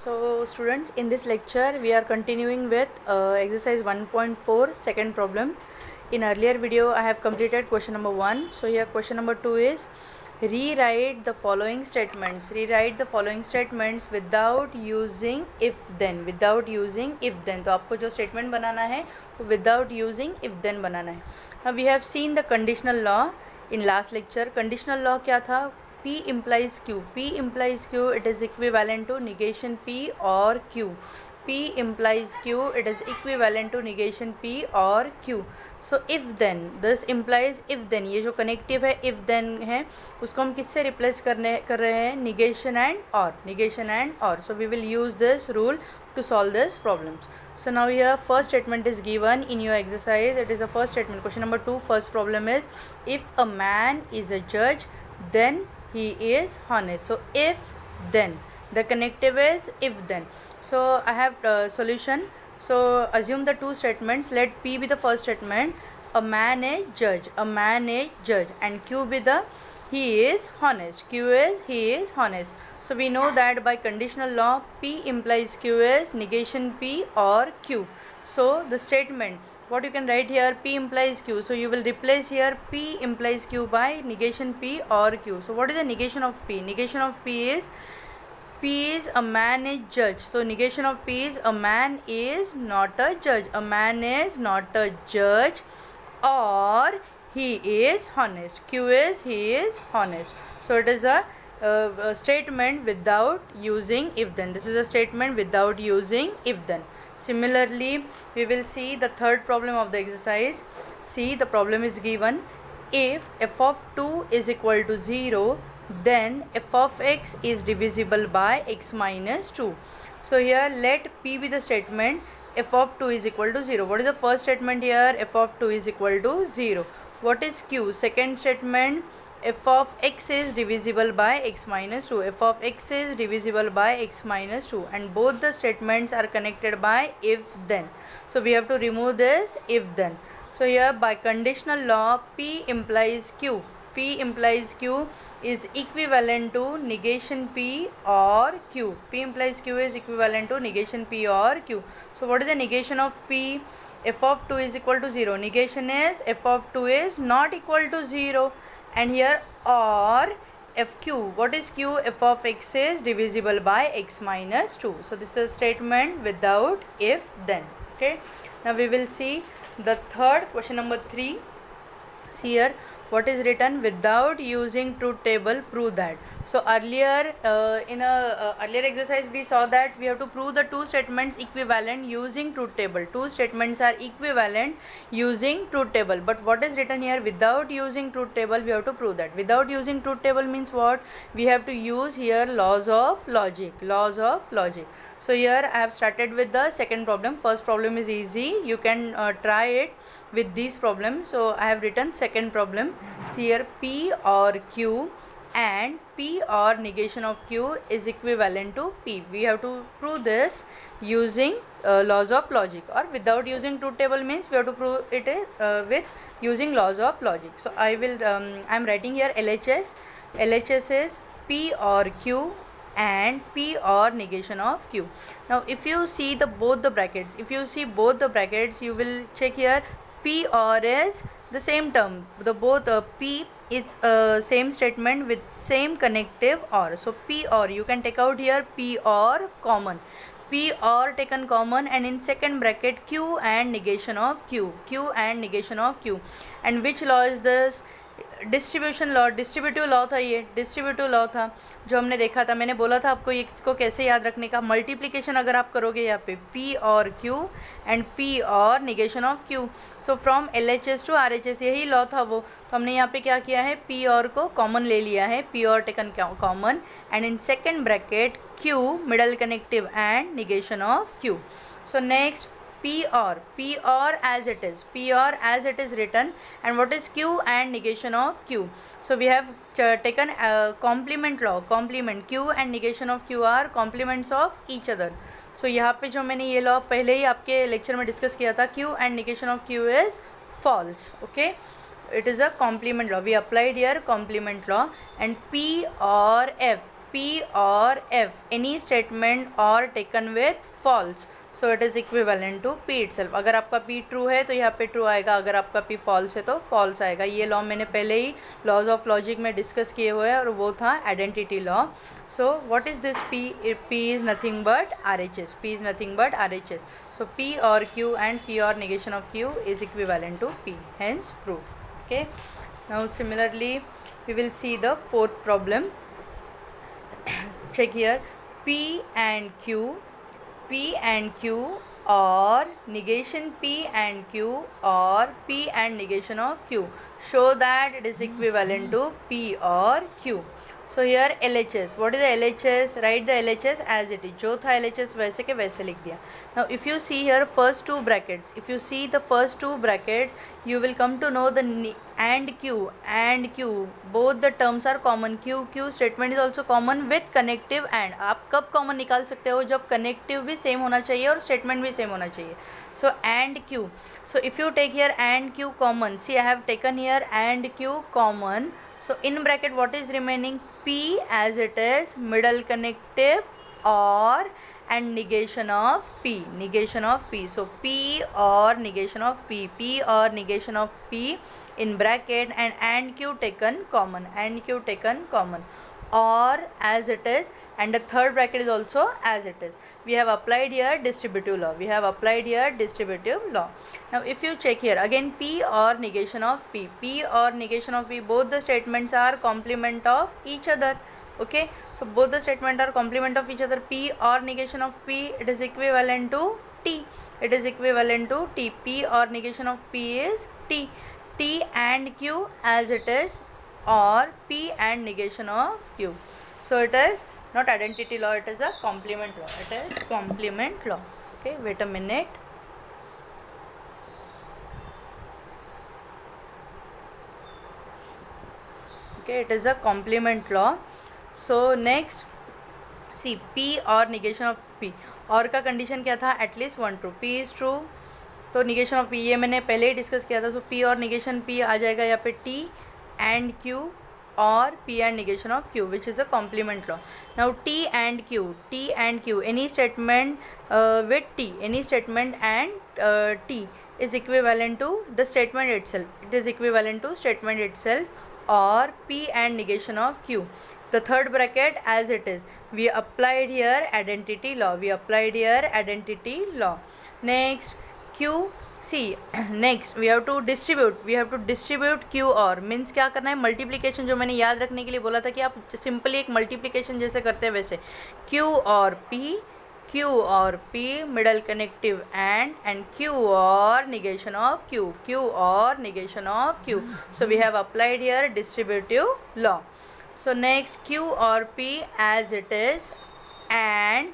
So students, in this lecture we are continuing with exercise 1.4 second problem. In earlier video I have completed question number 1. So here question number 2 is rewrite the following statements. Rewrite the following statements without using if then. Without using if then. तो आपको जो statement बनाना है वो without using if then बनाना है. Now we have seen the conditional law in last lecture. Conditional law क्या था? P implies Q. P implies Q, it is equivalent to negation P or Q. P implies Q, it is equivalent to negation P or Q. So if then, this implies if then. ये जो connective है if then है उसको हम किससे replace कर रहे हैं? Negation and or. Negation and or. So we will use this rule to solve this problems. So now here first statement is given in your exercise. It is the first statement. Question number 2, first problem is if a man is a judge, then he is honest. So if then, the connective is if then. So I have solution. So assume the two statements. Let P be the first statement. A man is judge. A man is judge. And Q be the he is honest. Q is he is honest. So we know that by conditional law P implies Q is negation P or Q. So the statement, what you can write here, P implies Q. So you will replace here P implies Q by negation P or Q. So what is the negation of P? Negation of P is a man is judge. So negation of P is a man is not a judge. A man is not a judge or he is honest. Q is he is honest. So it is a statement without using if then. This is a statement without using if then. Similarly, we will see the third problem of the exercise. See, the problem is given. If f of 2 is equal to 0, then f of x is divisible by x minus 2. So here let P be the statement. F of 2 is equal to 0. What is the first statement here? F of 2 is equal to 0. What is Q? Second statement. F of x is divisible by x minus 2. F of x is divisible by x minus 2. And both the statements are connected by if then. So we have to remove this if then. So here by conditional law P implies Q. P implies Q is equivalent to negation P or Q. P implies Q is equivalent to negation P or Q. So what is the negation of P? F of 2 is equal to 0. Negation is f of 2 is not equal to 0. And here or fq, what is q? F of x is divisible by x minus 2. So this is a statement without if then. Okay, now we will see the third question number 3. See here what is written, without using truth table prove that. So earlier in a earlier exercise we saw that we have to prove the two statements equivalent using truth table. Two statements are equivalent using truth table, but what is written here, without using truth table we have to prove that. Without using truth table means what? We have to use here laws of logic. Laws of logic. So here I have started with the second problem. First problem is easy, you can try it with these problems. So I have written second problem. See here P or Q and P or negation of Q is equivalent to P. We have to prove this using laws of logic, or without using truth table means we have to prove it with using laws of logic. So I will I am writing here LHS. LHS is P or Q and P or negation of Q. Now if you see both the brackets, you will check here P or is the same term. The both P is same statement with same connective or. So P or, you can take out here P or common. P or taken common, and in second bracket Q and negation of Q. Q and negation of Q. And which law is this? Distribution law, distributive law था. ये distributive law था जो हमने देखा था. मैंने बोला था आपको ये इसको कैसे याद रखने का. मल्टीप्लिकेशन अगर आप करोगे यहाँ पे P और Q एंड P और negation of Q. So from LHS to RHS यही लॉ था वो. तो हमने यहाँ पे क्या किया है, P और को कॉमन ले लिया है. P और taken common, and in second bracket Q middle connective and negation of Q. So next P or as it is. P or as it is written. And what is Q and negation of Q? So we have taken complement law. Complement, Q and negation of Q are complements of each other. So यहाँ पे जो मैंने ये law पहले ही आपके lecture में discuss किया था, Q and negation of Q is false. Okay, it is a complement law. We applied here complement law. And P or F, P or F, any statement or taken with false, so it is equivalent to P itself. अगर आपका P true है तो यहाँ पे true आएगा, अगर आपका P false है तो फॉल्स आएगा. ये लॉ मैंने पहले ही लॉज ऑफ लॉजिक में डिस्कस किए हुए हैं और वो था identity law. So what is this P? P is nothing but RHS. P is nothing but RHS. So P or Q and P or negation of Q is equivalent to P, hence proved. Okay. Now similarly we will see the fourth problem. Check here. P and Q or negation P and Q or P and negation of Q, show that it is equivalent to P or Q. So here LHS, what is the LHS? Write the LHS as it is. जो था LHS वैसे के वैसे लिख दिया. Now if you see here first two brackets, if you see the first two brackets, you will come to know the and Q, both the terms are common. Q statement is also common with connective and. आप कब common निकाल सकते हो? जब connective भी same होना चाहिए और statement भी same होना चाहिए. So and Q. So if you take here and Q common, see I have taken here and Q common. So in bracket what is remaining? P as it is, middle connective or and negation of P. So P or negation of P in bracket and Q taken common, or as it is, and the third bracket is also as it is. We have applied here distributive law. Now if you check here again, P or negation of P, both the statements are complement of each other. Okay, so both the statements are complement of each other. P or negation of P, it is equivalent to T. P or negation of P is T. T and Q as it is, or P and negation of Q. So it is not identity law, it is a complement law. Okay, wait a minute. Okay, it is a complement law. So next, see P or negation of P, और का condition क्या था? At least one true. P is true तो negation of P ये मैंने पहले ही discuss किया था. सो P और निगेशन P आ जाएगा यहाँ पे T and Q or P and negation of Q, which is a complement law. Now T and Q, any statement with T, any statement and T is equivalent to the statement itself. It is equivalent to statement itself or P and negation of Q. The third bracket as it is. We applied here identity law. Next Q. See next we have to distribute Q or, means क्या करना है? Multiplication, जो मैंने याद रखने के लिए बोला था कि आप सिंपली एक मल्टीप्लिकेशन जैसे करते हैं वैसे. Q और P middle connective and Q or negation of Q. So we have applied here distributive law. So next Q or P as it is and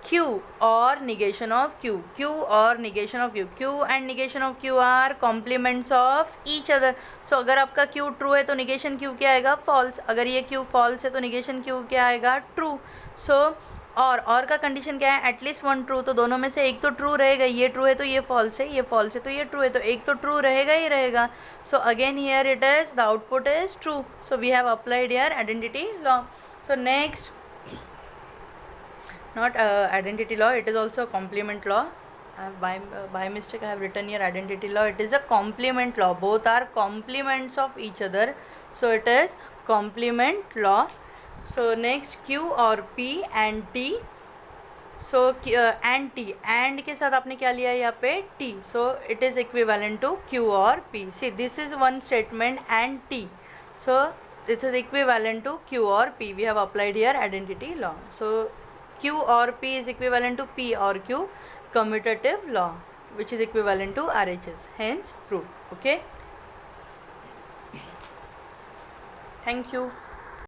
Q or negation of Q. Q and negation of Q are complements of each other. So अगर आपका Q true है तो negation Q क्या आएगा? False. अगर ये Q false है तो negation Q क्या आएगा? ट्रू. सो और का कंडीशन क्या है? At least one true. तो दोनों में से एक तो ट्रू रहेगा. ये ट्रू है तो ये फॉल्स है, ये फॉल्स है तो ये ट्रू है, तो एक तो ट्रू रहेगा ही रहेगा. So again here it is the output is true. So we have applied here identity law. So next, not identity law, it is also a complement law. By mistake I have written here identity law. It is a complement law. Both are complements of each other, so it is complement law. So next Q or P and T. So and T, and के साथ आपने क्या लिया यहाँ पे? T. So it is equivalent to Q or P. See this is one statement and T, so this is equivalent to Q or P. We have applied here identity law. So Q or P is equivalent to P or Q, commutative law, which is equivalent to RHS, hence proved. Okay, thank you.